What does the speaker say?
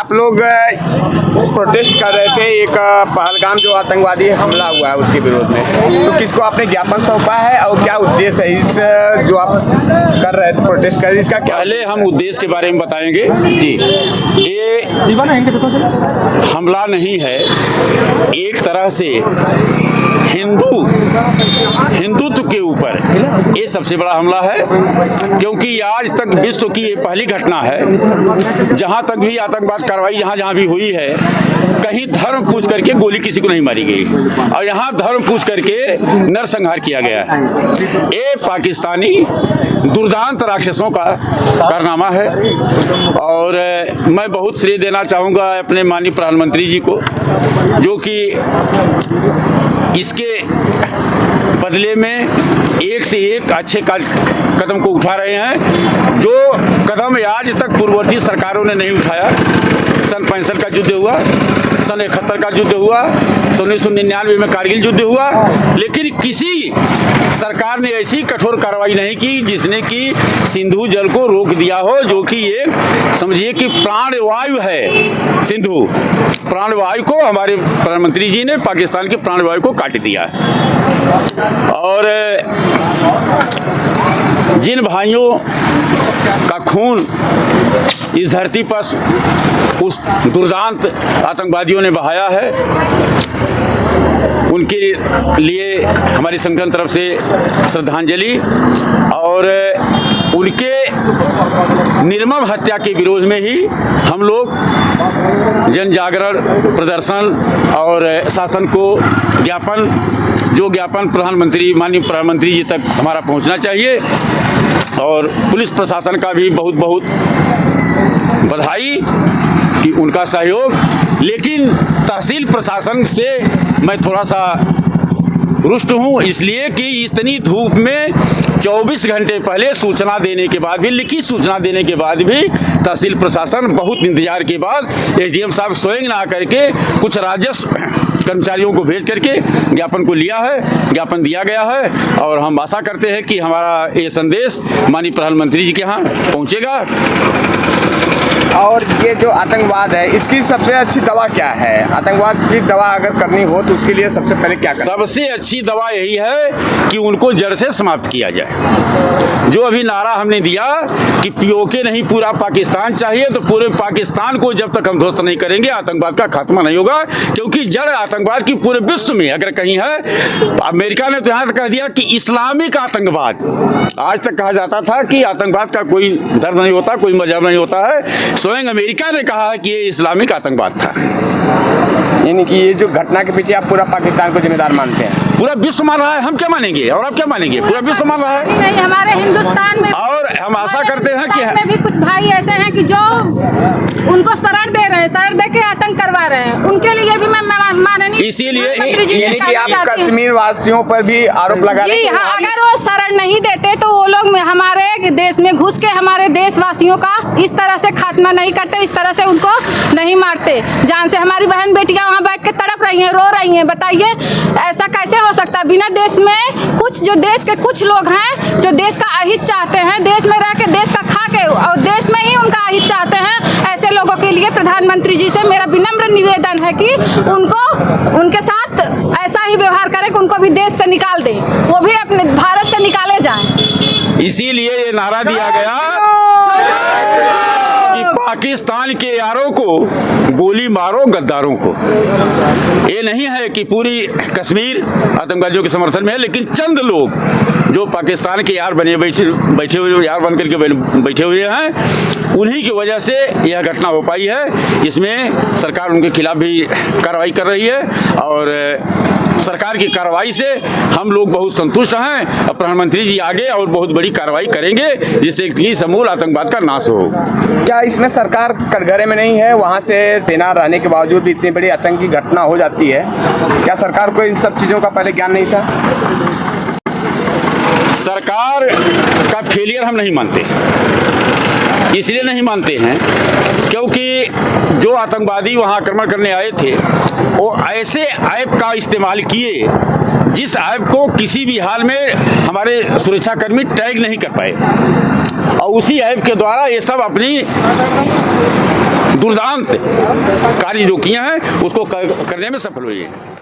आप लोग प्रोटेस्ट कर रहे थे एक पहलगाम जो आतंकवादी हमला हुआ है उसके विरोध में, तो किसको आपने ज्ञापन सौंपा है और क्या उद्देश्य है इस जो आप कर रहे थे प्रोटेस्ट कर, इसका क्या? पहले हम उद्देश्य के बारे में बताएंगे जी। ये हमला नहीं है, एक तरह से हिंदुत्व के ऊपर ये सबसे बड़ा हमला है, क्योंकि आज तक विश्व की ये पहली घटना है जहां तक भी आतंकवाद कार्रवाई जहां भी हुई है, कहीं धर्म पूछ करके गोली किसी को नहीं मारी गई और यहाँ धर्म पूछ करके नरसंहार किया गया है। ये पाकिस्तानी दुर्दांत राक्षसों का कारनामा है और मैं बहुत श्रेय देना चाहूँगा अपने माननीय प्रधानमंत्री जी को, जो कि इसके बदले में एक से एक अच्छे कदम को उठा रहे हैं, जो कदम आज तक पूर्ववर्ती सरकारों ने नहीं उठाया। सन 65 का युद्ध हुआ, सन 71 का युद्ध हुआ, सन 1999 में कारगिल युद्ध हुआ, लेकिन किसी सरकार ने ऐसी कठोर कार्रवाई नहीं की जिसने कि सिंधु जल को रोक दिया हो, जो कि ये समझिए कि प्राणवायु है। सिंधु प्राणवायु को हमारे प्रधानमंत्री जी ने पाकिस्तान की प्राणवायु को काट दिया है। और जिन भाइयों का खून इस धरती पर उस दुर्दांत आतंकवादियों ने बहाया है, उनके लिए हमारी संगठन तरफ से श्रद्धांजलि और उनके निर्मम हत्या के विरोध में ही हम लोग जन जागरण प्रदर्शन और शासन को ज्ञापन प्रधानमंत्री माननीय प्रधानमंत्री जी तक हमारा पहुंचना चाहिए और पुलिस प्रशासन का भी बहुत बहुत बधाई कि उनका सहयोग। लेकिन तहसील प्रशासन से मैं थोड़ा सा रुष्ट हूँ, इसलिए कि इतनी धूप में 24 घंटे पहले सूचना देने के बाद भी, लिखित सूचना देने के बाद भी तहसील प्रशासन बहुत इंतजार के बाद एसडीएम साहब स्वयं ना करके कुछ राजस्व कर्मचारियों को भेज करके ज्ञापन को लिया है, ज्ञापन दिया गया है और हम आशा करते हैं कि हमारा ये संदेश माननीय प्रधानमंत्री जी के यहाँ पहुँचेगा। और ये जो आतंकवाद है इसकी सबसे अच्छी दवा क्या है? आतंकवाद की दवा अगर करनी हो तो उसके लिए सबसे पहले क्या करना? सबसे अच्छी दवा यही है कि उनको जड़ से समाप्त किया जाए। जो अभी नारा हमने दिया कि पीओके नहीं पूरा पाकिस्तान चाहिए, तो पूरे पाकिस्तान को जब तक हम ध्वस्त नहीं करेंगे आतंकवाद का खात्मा नहीं होगा, क्योंकि जड़ आतंकवाद की पूरे विश्व में अगर कहीं है। अमेरिका ने तो यहाँ तक कह दिया कि इस्लामिक आतंकवाद, आज तक कहा जाता था कि आतंकवाद का कोई धर्म नहीं होता, कोई मजहब नहीं होता है, स्वयं अमेरिका ने कहा है कि ये इस्लामिक आतंकवाद था। यानी कि ये जो घटना के पीछे आप पूरा पाकिस्तान को जिम्मेदार मानते हैं? पूरा विश्व मान रहा है, हम क्या मानेंगे और आप क्या मानेंगे? पूरा विश्व मान रहा है। नहीं, हमारे हिंदुस्तान में और हम आशा करते हैं कि में भी कुछ भाई ऐसे हैं कि जो उनको शरण दे रहे हैं, शरण दे के आतंक करवा रहे हैं, उनके लिए भी मैं माननीय इसीलिए आप कश्मीर वासियों पर भी आरोप लगा रहे हैं। जी हाँ, अगर वो शरण नहीं देते तो वो लोग हमारे देश में घुस के हमारे देशवासियों का इस तरह से खात्मा नहीं करते, इस तरह से उनको नहीं मारते जान से। हमारी बहन बेटियां वहाँ बैठ के तड़प रही हैं, रो रही हैं। बताइए ऐसा कैसे हो सकता है? बिना देश में कुछ जो देश के कुछ लोग हैं जो देश का अहित चाहते हैं, देश में रह के देश का खा के और देश में ही उनका अहित चाहते हैं, ऐसे लोगों के लिए प्रधानमंत्री जी से मेरा विनम्र निवेदन है कि उनको उनके साथ ऐसा ही व्यवहार करें कि उनको भी देश से निकाल दें, वो भी अपने भारत से निकाले जाएं। इसीलिए ये नारा दिया गया कि पाकिस्तान के यारों को गोली मारो, गद्दारों को। ये नहीं है कि पूरी कश्मीर आतंकवादियों के समर्थन में है, लेकिन चंद लोग जो पाकिस्तान के यार बने बैठे हुए यार बन करके बैठे हुए हैं, उन्हीं की वजह से यह घटना हो पाई है। इसमें सरकार उनके खिलाफ भी कार्रवाई कर रही है और सरकार की कार्रवाई से हम लोग बहुत संतुष्ट हैं। प्रधानमंत्री जी आगे और बहुत बड़ी कार्रवाई करेंगे जिससे कि समूल आतंकवाद का नाश हो। क्या इसमें सरकार कटघरे में नहीं है? वहाँ से सेना रहने के बावजूद भी इतनी बड़ी आतंकी घटना हो जाती है, क्या सरकार को इन सब चीज़ों का पहले ज्ञान नहीं था? सरकार का फेलियर हम नहीं मानते, इसलिए नहीं मानते हैं क्योंकि जो आतंकवादी वहां आक्रमण करने आए थे वो ऐसे ऐप का इस्तेमाल किए जिस ऐप को किसी भी हाल में हमारे सुरक्षाकर्मी टैग नहीं कर पाए, और उसी ऐप के द्वारा ये सब अपनी दुर्दांत कार्य जो किए हैं उसको करने में सफल हुई है।